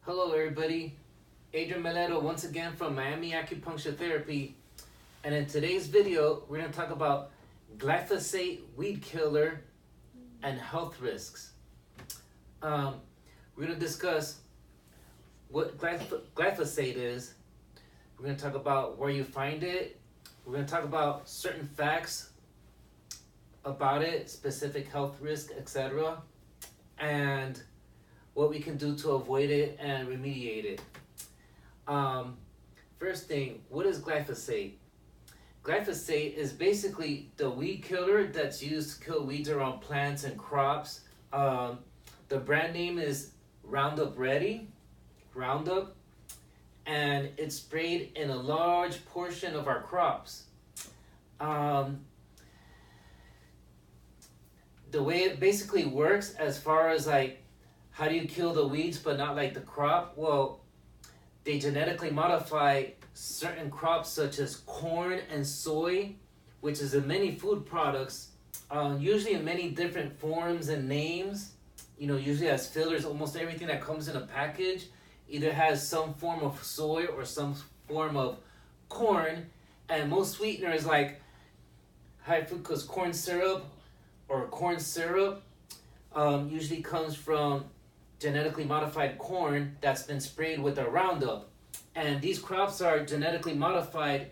Hello everybody, Adrian Meledo once again from Miami Acupuncture Therapy, and in today's video we're going to talk about glyphosate weed killer and health risks. We're going to discuss what glyphosate is. We're going to talk about where you find it. We're going to talk about certain facts about it, specific health risks, etc. and what we can do to avoid it and remediate it. First thing, what is glyphosate? Glyphosate is basically the weed killer that's used to kill weeds around plants and crops. The brand name is Roundup, and it's sprayed in a large portion of our crops. The way it basically works, as far as like how do you kill the weeds but not like the crop? Well, they genetically modify certain crops such as corn and soy, which is in many food products, usually in many different forms and names. Usually as fillers. Almost everything that comes in a package either has some form of soy or some form of corn, and most sweeteners like high fructose corn syrup or corn syrup usually comes from genetically modified corn that's been sprayed with a Roundup. And these crops are genetically modified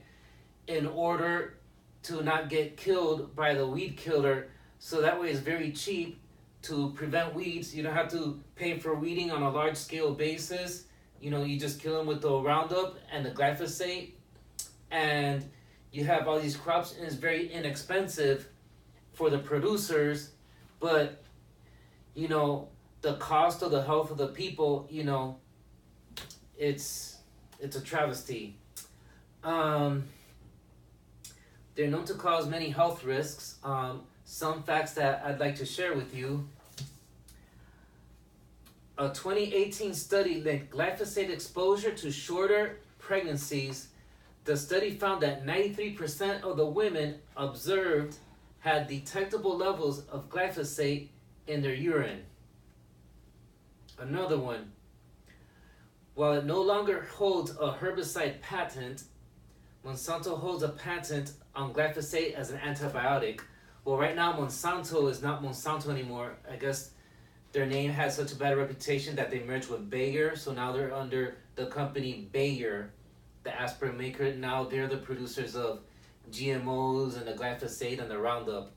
in order to not get killed by the weed killer, so that way it's very cheap to prevent weeds. You don't have to pay for weeding on a large scale basis. You just kill them with the Roundup and the glyphosate, and you have all these crops, and it's very inexpensive for the producers, but the cost of the health of the people, it's a travesty. They're known to cause many health risks. Some facts that I'd like to share with you. A 2018 study linked glyphosate exposure to shorter pregnancies. The study found that 93% of the women observed had detectable levels of glyphosate in their urine. Another one. While it no longer holds a herbicide patent, Monsanto holds a patent on glyphosate as an antibiotic. Well, right now Monsanto is not Monsanto anymore. I guess their name has such a bad reputation that they merged with Bayer, so now they're under the company Bayer, the aspirin maker. Now they're the producers of GMOs and the glyphosate and the Roundup.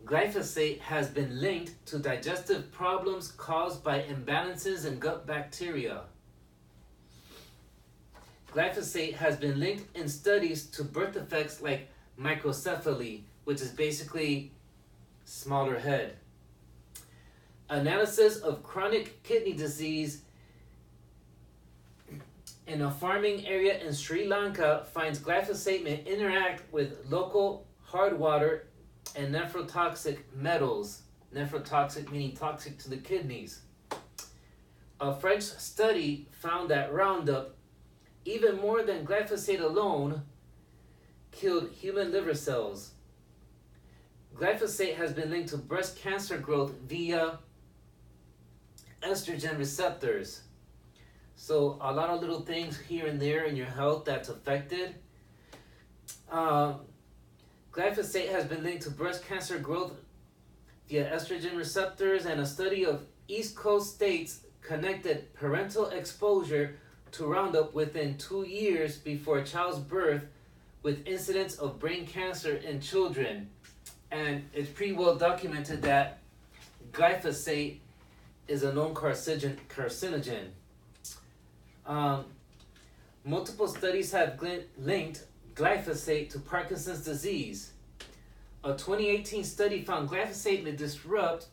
Glyphosate has been linked to digestive problems caused by imbalances in gut bacteria. Glyphosate has been linked in studies to birth defects like microcephaly, which is basically smaller head. Analysis of chronic kidney disease in a farming area in Sri Lanka finds glyphosate may interact with local hard water and nephrotoxic metals. Nephrotoxic meaning toxic to the kidneys. A French study found that Roundup, even more than glyphosate alone, killed human liver cells. Glyphosate has been linked to breast cancer growth via estrogen receptors. So a lot of little things here and there in your health that's affected. Glyphosate has been linked to breast cancer growth via estrogen receptors, and a study of East Coast states connected parental exposure to Roundup within 2 years before a child's birth with incidence of brain cancer in children. And it's pretty well documented that glyphosate is a known carcinogen. Multiple studies have linked glyphosate to Parkinson's disease. A 2018 study found glyphosate may disrupt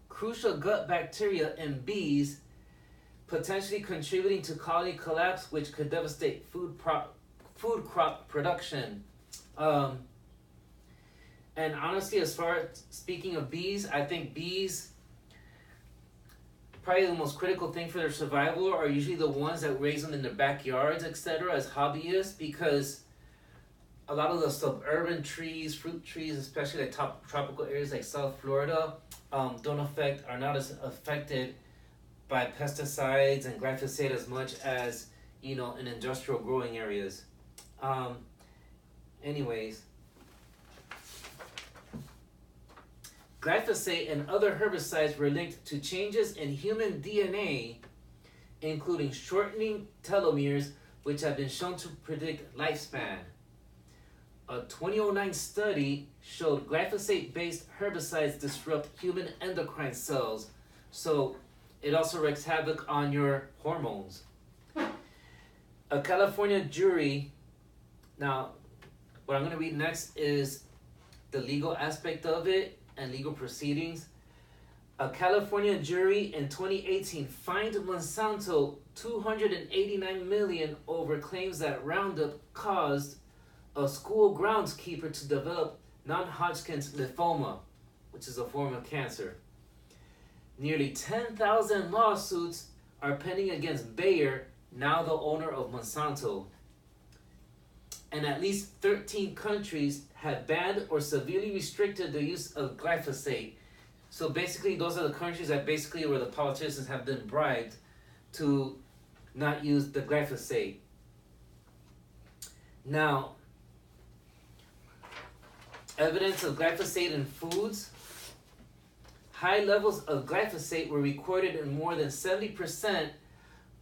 crucial gut bacteria in bees, potentially contributing to colony collapse, which could devastate food crop production. And honestly, as far as speaking of bees, I think bees, probably the most critical thing for their survival are usually the ones that raise them in their backyards, etc., as hobbyists, because a lot of the suburban trees, fruit trees, especially like tropical areas like South Florida, are not as affected by pesticides and glyphosate as much as, you know, in industrial growing areas. Anyways, glyphosate and other herbicides were linked to changes in human DNA, including shortening telomeres, which have been shown to predict lifespan. A 2009 study showed glyphosate-based herbicides disrupt human endocrine cells, so it also wreaks havoc on your hormones. A California jury, now what I'm going to read next is the legal aspect of it and legal proceedings. A California jury in 2018 fined Monsanto $289 million over claims that Roundup caused a school groundskeeper to develop non-Hodgkin's lymphoma, which is a form of cancer. Nearly 10,000 lawsuits are pending against Bayer, now the owner of Monsanto. And at least 13 countries have banned or severely restricted the use of glyphosate. So basically, those are the countries that basically where the politicians have been bribed to not use the glyphosate. Now, evidence of glyphosate in foods. High levels of glyphosate were recorded in more than 70%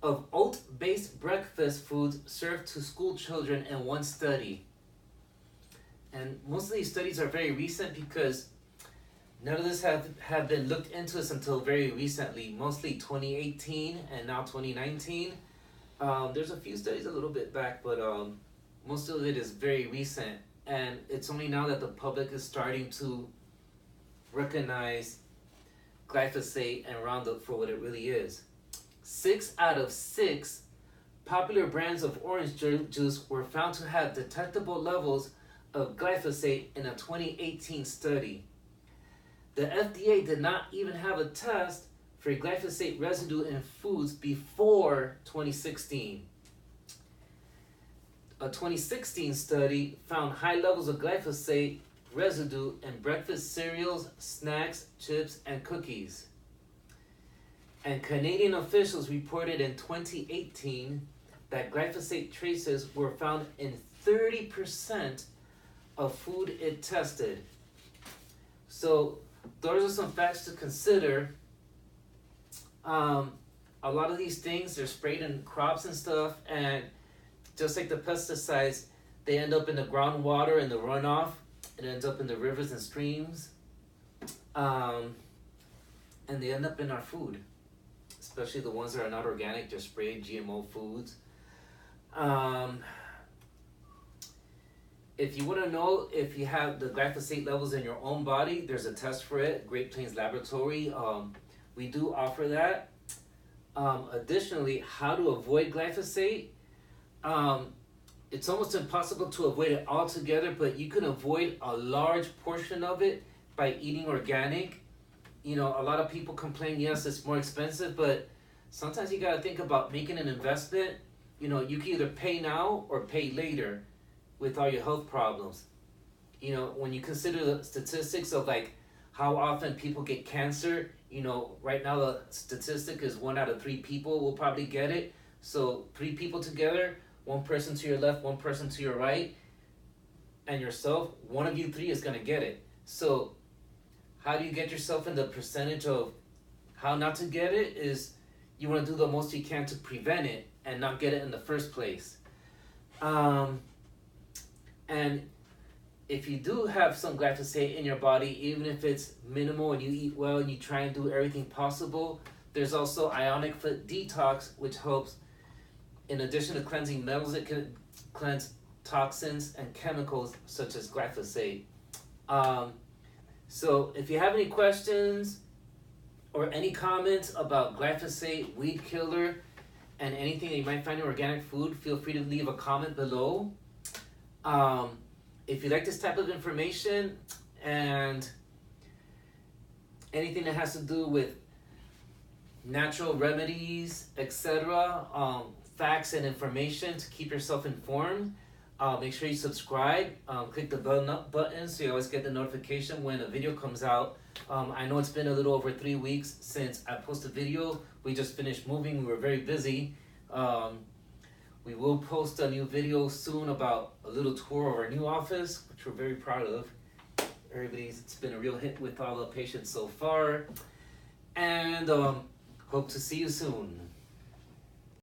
of oat-based breakfast foods served to school children in one study. And most of these studies are very recent because none of this have been looked into this until very recently, mostly 2018 and now 2019. There's a few studies a little bit back, but most of it is very recent. And it's only now that the public is starting to recognize glyphosate and Roundup for what it really is. 6 out of 6 popular brands of orange juice were found to have detectable levels of glyphosate in a 2018 study. The FDA did not even have a test for glyphosate residue in foods before 2016. A 2016 study found high levels of glyphosate residue in breakfast cereals, snacks, chips, and cookies. And Canadian officials reported in 2018 that glyphosate traces were found in 30% of food it tested. So those are some facts to consider. A lot of these things, they're sprayed in crops and stuff, and just like the pesticides, they end up in the groundwater and the runoff. It ends up in the rivers and streams. And they end up in our food, especially the ones that are not organic, they're sprayed GMO foods. If you want to know if you have the glyphosate levels in your own body, there's a test for it, Great Plains Laboratory. We do offer that. Additionally, how to avoid glyphosate. It's almost impossible to avoid it altogether, but you can avoid a large portion of it by eating organic. You know, a lot of people complain, yes, it's more expensive, but sometimes you got to think about making an investment. You know, you can either pay now or pay later with all your health problems. You know, when you consider the statistics of like how often people get cancer, you know, right now the statistic is 1 out of 3 people will probably get it. So 3 people together, 1 person to your left, 1 person to your right, and yourself, one of you 3 is going to get it. So how do you get yourself in the percentage of how not to get it is you want to do the most you can to prevent it and not get it in the first place. And if you do have some glyphosate in your body, even if it's minimal and you eat well and you try and do everything possible, there's also ionic foot detox, which helps. In addition to cleansing metals, it can cleanse toxins and chemicals such as glyphosate. So if you have any questions or any comments about glyphosate, weed killer, and anything that you might find in organic food, feel free to leave a comment below. If you like this type of information and anything that has to do with natural remedies, etc., facts and information to keep yourself informed, make sure you subscribe. Click the bell button so you always get the notification when a video comes out. I know it's been a little over 3 weeks since I posted a video. We just finished moving. We were very busy. We will post a new video soon about a little tour of our new office, which we're very proud of. It's been a real hit with all the patients so far. And hope to see you soon.